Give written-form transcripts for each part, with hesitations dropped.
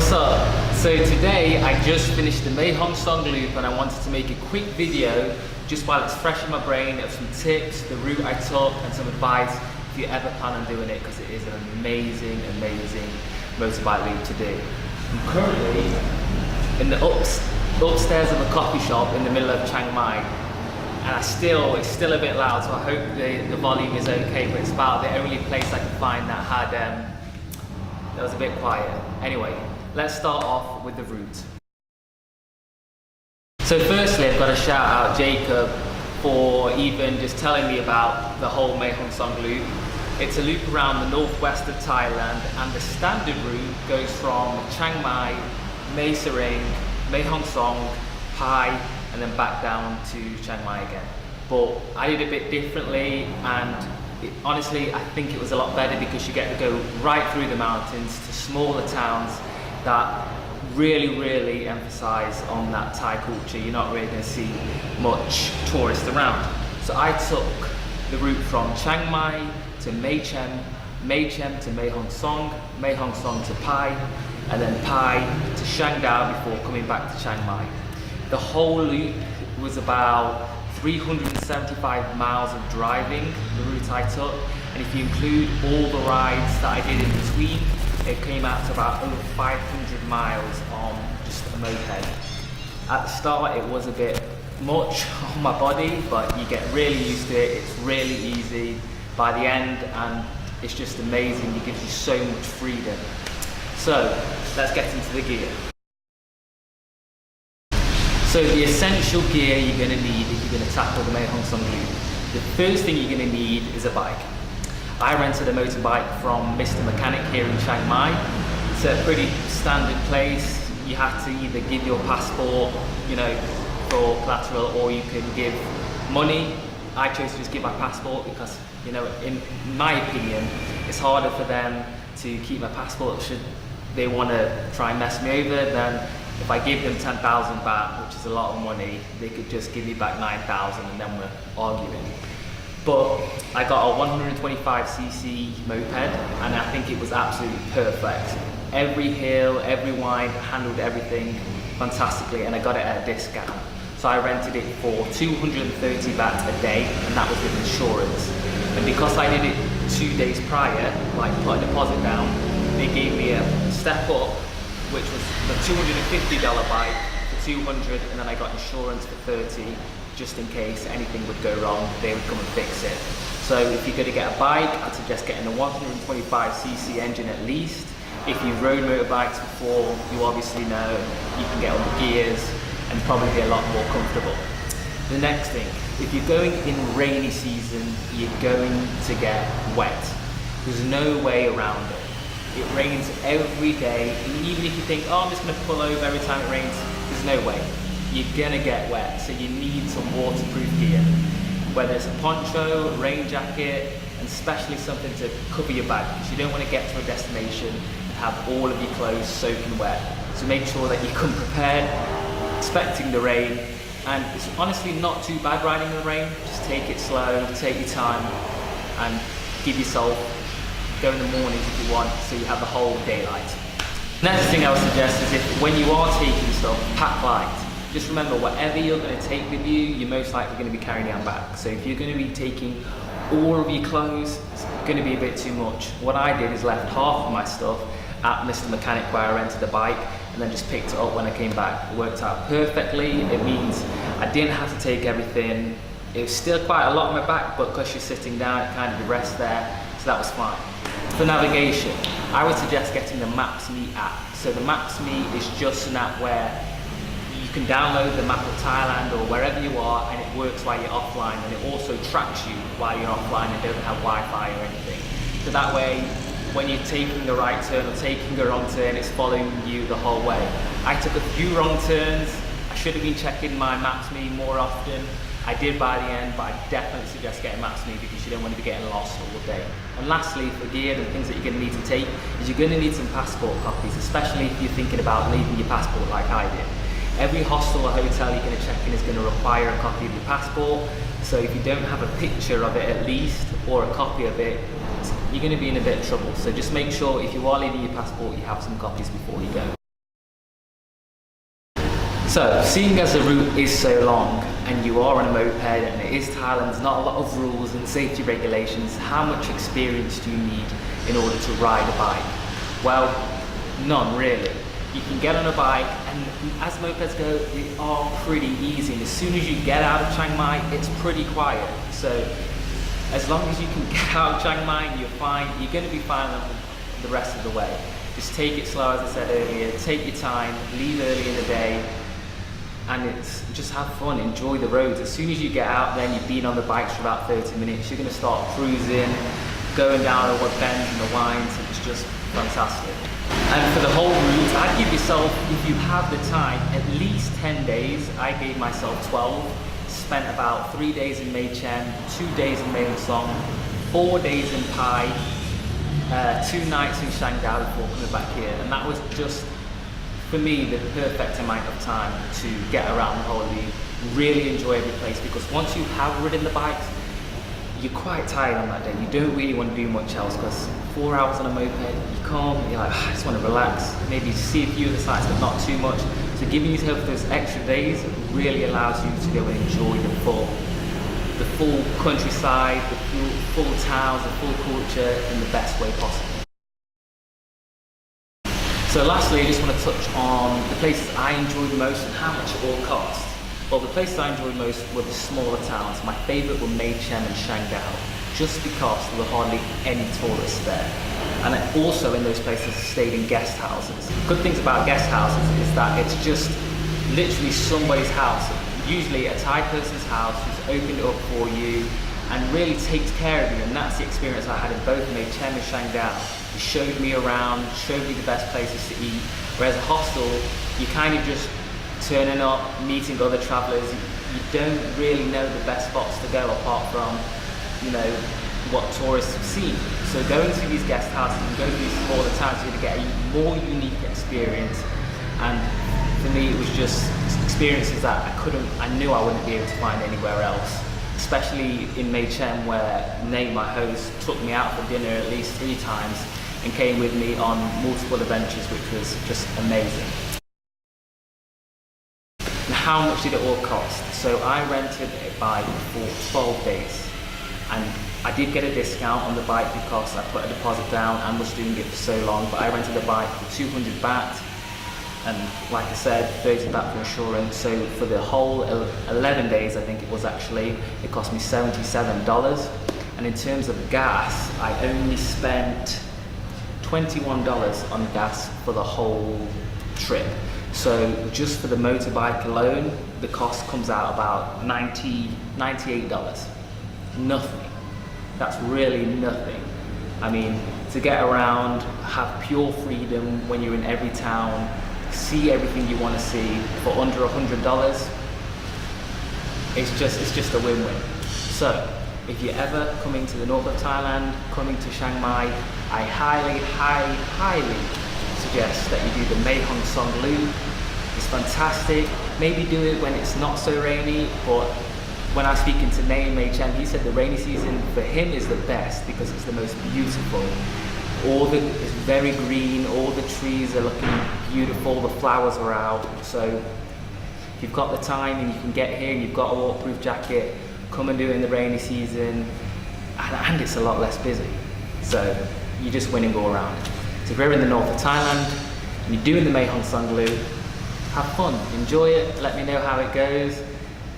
What's up? So today I just finished the Mae Hong Son loop and I wanted to make a quick video just while it's fresh in my brain of some tips, the route I took and some advice if you ever plan on doing it, because it is an amazing motorbike loop to do. I'm currently in the upstairs of a coffee shop in the middle of Chiang Mai, and it's still a bit loud, so I hope the volume is okay, but it's about the only place I could find that had that was a bit quiet. Anyway, let's start off with the route. So firstly, I've got to shout out Jacob for even just telling me about the whole Mae Hong Son loop. It's a loop around the northwest of Thailand, and the standard route goes from Chiang Mai, Mae Sering, Mae Hong Son, Pai, and then back down to Chiang Mai again. But I did a bit differently, and honestly, I think it was a lot better because you get to go right through the mountains to smaller towns that really emphasize on that Thai culture. You're not really going to see much tourists around. So I took the route from Chiang Mai to Mae Chem to Mae Hong Son to Pai, and then Pai to Shangdao before coming back to Chiang Mai. The whole loop was about 375 miles of driving, the route I took, and if you include all the rides that I did in between, it came out to about over 500 miles on just a moped. At the start it was a bit much on my body, but you get really used to it, it's really easy by the end, and it's just amazing, it gives you so much freedom. So let's get into the gear. So the essential gear you're going to need if you're going to tackle the Mae Hong Son loop, the first thing you're going to need is a bike. I rented a motorbike from Mr. Mechanic here in Chiang Mai. It's a pretty standard place. You have to either give your passport, for collateral, or you can give money. I chose to just give my passport because, in my opinion, it's harder for them to keep my passport should they want to try and mess me over. Then if I give them 10,000 baht, which is a lot of money, they could just give me back 9,000 and then we're arguing. But I got a 125cc moped and I think it was absolutely perfect. Every hill, every wind, handled everything fantastically, and I got it at a discount. So I rented it for 230 baht a day, and that was with insurance. And because I did it 2 days prior, like put a deposit down, they gave me a step up, which was the $250 bike for 200, and then I got insurance for 30, just in case anything would go wrong, they would come and fix it. So if you're going to get a bike, I'd suggest getting a 125cc engine at least. If you've rode motorbikes before, you obviously know you can get all the gears and probably be a lot more comfortable. The next thing, if you're going in rainy season, you're going to get wet. There's no way around it. It rains every day, and even if you think, oh, I'm just going to pull over every time it rains, there's no way. You're going to get wet, so you need some waterproof gear. Whether it's a poncho, rain jacket, and especially something to cover your back, because you don't want to get to a destination and have all of your clothes soaking wet. So make sure that you come prepared, expecting the rain, and it's honestly not too bad riding in the rain. Just take it slow, take your time, and give yourself, go in the mornings if you want, so you have the whole daylight. Next thing I would suggest is if when you are taking stuff, pack light. Just remember, whatever you're going to take with you, you're most likely going to be carrying on back. So if you're going to be taking all of your clothes, it's going to be a bit too much. What I did is left half of my stuff at Mr. Mechanic where I rented the bike, and then just picked it up when I came back. It worked out perfectly. It means I didn't have to take everything. It was still quite a lot on my back, but because you're sitting down, it kind of rests there, so that was fine. For navigation, I would suggest getting the Maps.me app. So the Maps.me is just an app where you can download the map of Thailand or wherever you are, and it works while you're offline, and it also tracks you while you're offline and don't have Wi-Fi or anything. So that way, when you're taking a right turn or taking a wrong turn, it's following you the whole way. I took a few wrong turns. I should have been checking my Maps.me more often. I did by the end, but I definitely suggest getting Maps.me because you don't want to be getting lost all day. And lastly, for gear and things that you're going to need to take, is you're going to need some passport copies, especially if you're thinking about leaving your passport like I did. Every hostel or hotel you're going to check in is going to require a copy of your passport. So if you don't have a picture of it at least, or a copy of it, you're going to be in a bit of trouble. So just make sure if you are leaving your passport, you have some copies before you go. So, seeing as the route is so long and you are on a moped and it is Thailand, there's not a lot of rules and safety regulations, how much experience do you need in order to ride a bike? Well, none really. You can get on a bike, and as mopeds go, they are pretty easy. And as soon as you get out of Chiang Mai, it's pretty quiet. So as long as you can get out of Chiang Mai, you're fine. You're going to be fine the rest of the way. Just take it slow, as I said earlier. Take your time, leave early in the day, and it's just have fun, enjoy the roads. As soon as you get out there and you've been on the bikes for about 30 minutes, you're going to start cruising, going down all the bends and the winds. It's just fantastic. And for the whole route, I'd give yourself, if you have the time, at least 10 days. I gave myself 12. Spent about 3 days in Mae Chen, 2 days in Mae Hong Son, 4 days in Pai, 2 nights in Shangdao before coming back here. And that was just, for me, the perfect amount of time to get around the whole of the, really enjoy every place, because once you have ridden the bikes, you're quite tired on that day. You don't really want to do much else, because 4 hours on a moped, you come, you're like, I just want to relax, maybe see a few of the sights, but not too much. So giving yourself those extra days really allows you to be able to enjoy the full countryside, the full towns, the full culture in the best way possible. So lastly, I just want to touch on the places I enjoyed most and how much it all cost. Well, the places I enjoyed most were the smaller towns. My favourite were Mae Chen and Shangdao, just because there were hardly any tourists there. And I also, in those places, stayed in guest houses. Good things about guest houses is that it's just literally somebody's house, usually a Thai person's house who's opened it up for you and really takes care of you. And that's the experience I had in both Mae Chen and Shangdao. He showed me around, showed me the best places to eat, whereas a hostel, you kind of just turning up, meeting other travellers, you don't really know the best spots to go apart from, you know, what tourists have seen. So going to these guest houses and going to these smaller towns, you're going to get a more unique experience. And for me, it was just experiences that I knew I wouldn't be able to find anywhere else. Especially in Mae Chen, where Nate, my host, took me out for dinner at least 3 times and came with me on multiple adventures, which was just amazing. How much did it all cost? So I rented a bike for 12 days, and I did get a discount on the bike because I put a deposit down and was doing it for so long, but I rented a bike for 200 baht, and like I said, 30 baht for insurance. So for the whole 11 days, I think it was actually, it cost me $77. And in terms of gas, I only spent $21 on gas for the whole trip. So just for the motorbike alone, the cost comes out about $98. Nothing. That's really nothing. I mean, to get around, have pure freedom when you're in every town, see everything you want to see for under $100, it's just a win-win. So if you're ever coming to the north of Thailand, coming to Chiang Mai, I highly suggest that you do the Mae Hong Son loop. It's fantastic. Maybe do it when it's not so rainy, but when I was speaking to Nate in Mae Chen, he said the rainy season for him is the best because it's the most beautiful. It's very green, all the trees are looking beautiful, the flowers are out. So if you've got the time and you can get here and you've got a waterproof jacket, come and do it in the rainy season, and it's a lot less busy. So you just win and go around. So if you're in the north of Thailand and you're doing the Mae Hong Son loop, have fun, enjoy it, let me know how it goes.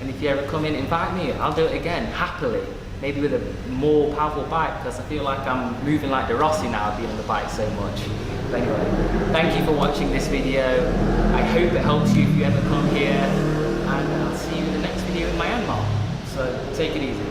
And if you ever come in, invite me, I'll do it again, happily. Maybe with a more powerful bike, because I feel like I'm moving like the Rossi now, being on the bike so much. But anyway, thank you for watching this video. I hope it helps you if you ever come here. And I'll see you in the next video in Myanmar. So take it easy.